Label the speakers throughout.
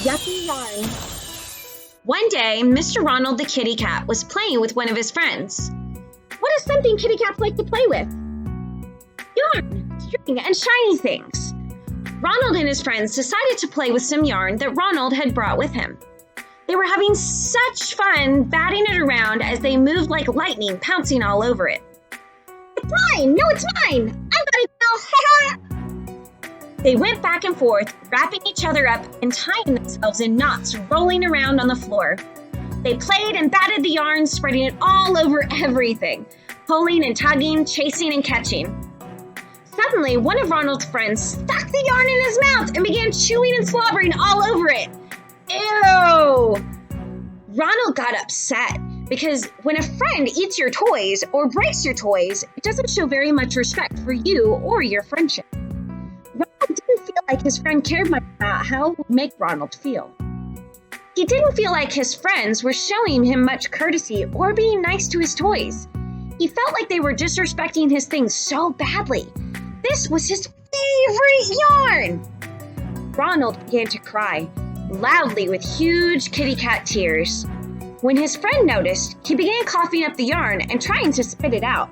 Speaker 1: Yucky yarn. One day, Mr. Ronald the kitty cat was playing with one of his friends. What is something kitty cats like to play with? Yarn, string, and shiny things. Ronald and his friends decided to play with some yarn that Ronald had brought with him. They were having such fun batting it around as they moved like lightning, pouncing all over it. It's mine! No, it's mine! I've got it now! They went back and forth, wrapping each other up and tying themselves in knots, rolling around on the floor. They played and batted the yarn, spreading it all over everything, pulling and tugging, chasing and catching. Suddenly, one of Ronald's friends stuck the yarn in his mouth and began chewing and slobbering all over it. Ew! Ronald got upset because when a friend eats your toys or breaks your toys, it doesn't show very much respect for you or your friendship. Ronald didn't feel like his friend cared much about how it would make Ronald feel. He didn't feel like his friends were showing him much courtesy or being nice to his toys. He felt like they were disrespecting his things so badly. This was his favorite yarn! Ronald began to cry, loudly with huge kitty cat tears. When his friend noticed, he began coughing up the yarn and trying to spit it out.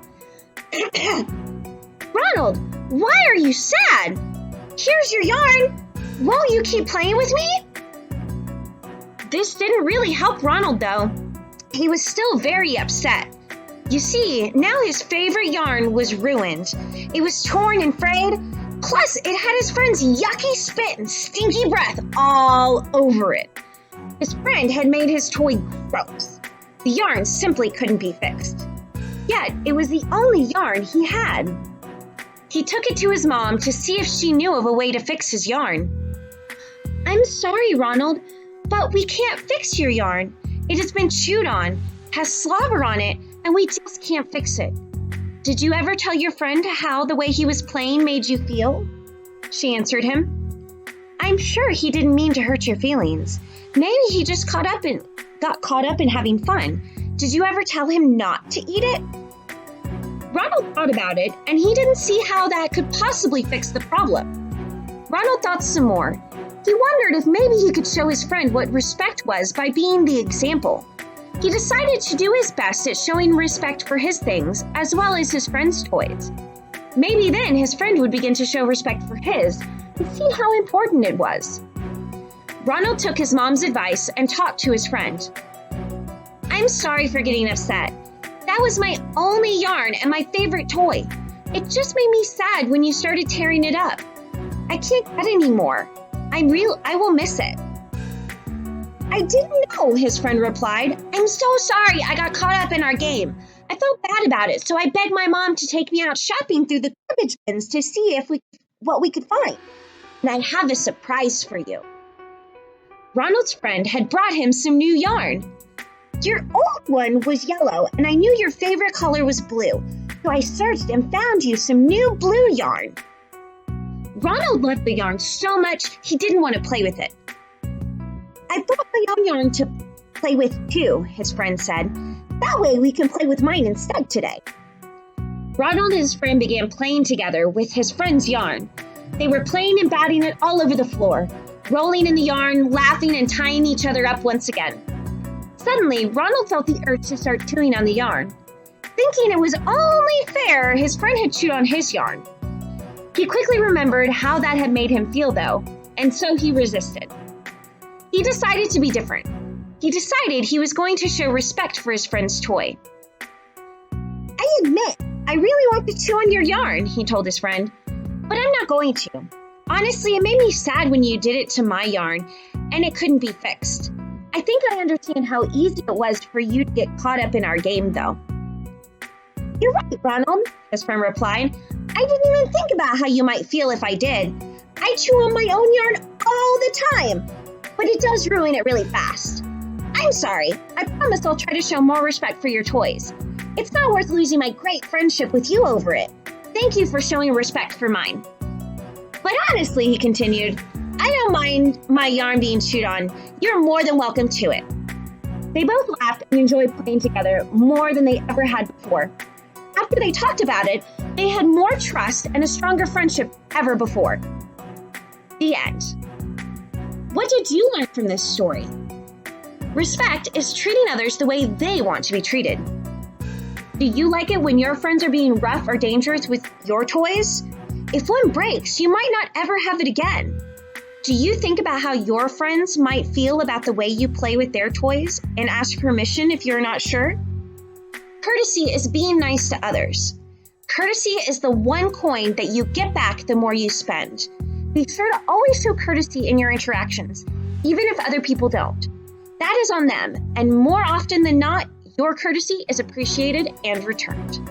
Speaker 1: Ronald, why are you sad? Here's your yarn. Won't you keep playing with me? This didn't really help Ronald, though. He was still very upset. You see, now his favorite yarn was ruined. It was torn and frayed, plus it had his friend's yucky spit and stinky breath all over it. His friend had made his toy gross. The yarn simply couldn't be fixed. Yet, it was the only yarn he had. He took it to his mom to see if she knew of a way to fix his yarn. I'm sorry, Ronald, but we can't fix your yarn. It has been chewed on, has slobber on it, and we just can't fix it. Did you ever tell your friend how the way he was playing made you feel? She answered him. I'm sure he didn't mean to hurt your feelings. Maybe he just got caught up in having fun. Did you ever tell him not to eat it? Ronald thought about it, and he didn't see how that could possibly fix the problem. Ronald thought some more. He wondered if maybe he could show his friend what respect was by being the example. He decided to do his best at showing respect for his things as well as his friend's toys. Maybe then his friend would begin to show respect for his and see how important it was. Ronald took his mom's advice and talked to his friend. I'm sorry for getting upset. That was my only yarn and my favorite toy. It just made me sad when you started tearing it up. I can't get any more. I will miss it. I didn't know, his friend replied. I'm so sorry I got caught up in our game. I felt bad about it, so I begged my mom to take me out shopping through the garbage bins to see what we could find. And I have a surprise for you. Ronald's friend had brought him some new yarn. Your old one was yellow, and I knew your favorite color was blue, so I searched and found you some new blue yarn. Ronald loved the yarn so much he didn't want to play with it. I brought my own yarn to play with too, his friend said. That way we can play with mine instead today. Ronald and his friend began playing together with his friend's yarn. They were playing and batting it all over the floor, rolling in the yarn, laughing and tying each other up once again. Suddenly, Ronald felt the urge to start chewing on the yarn. Thinking it was only fair his friend had chewed on his yarn. He quickly remembered how that had made him feel, though, and so he resisted. He decided to be different. He decided he was going to show respect for his friend's toy. I admit, I really want to chew on your yarn, he told his friend, but I'm not going to. Honestly, it made me sad when you did it to my yarn, and it couldn't be fixed. I think I understand how easy it was for you to get caught up in our game, though. You're right, Ronald, his friend replied. I didn't even think about how you might feel if I did. I chew on my own yarn all the time, but it does ruin it really fast. I'm sorry. I promise I'll try to show more respect for your toys. It's not worth losing my great friendship with you over it. Thank you for showing respect for mine. But honestly, he continued, I don't mind my yarn being chewed on. You're more than welcome to it. They both laughed and enjoyed playing together more than they ever had before. After they talked about it, they had more trust and a stronger friendship than ever before. The end. What did you learn from this story? Respect is treating others the way they want to be treated. Do you like it when your friends are being rough or dangerous with your toys? If one breaks, you might not ever have it again. Do you think about how your friends might feel about the way you play with their toys and ask permission if you're not sure? Courtesy is being nice to others. Courtesy is the one coin that you get back the more you spend. Be sure to always show courtesy in your interactions, even if other people don't. That is on them, and more often than not, your courtesy is appreciated and returned.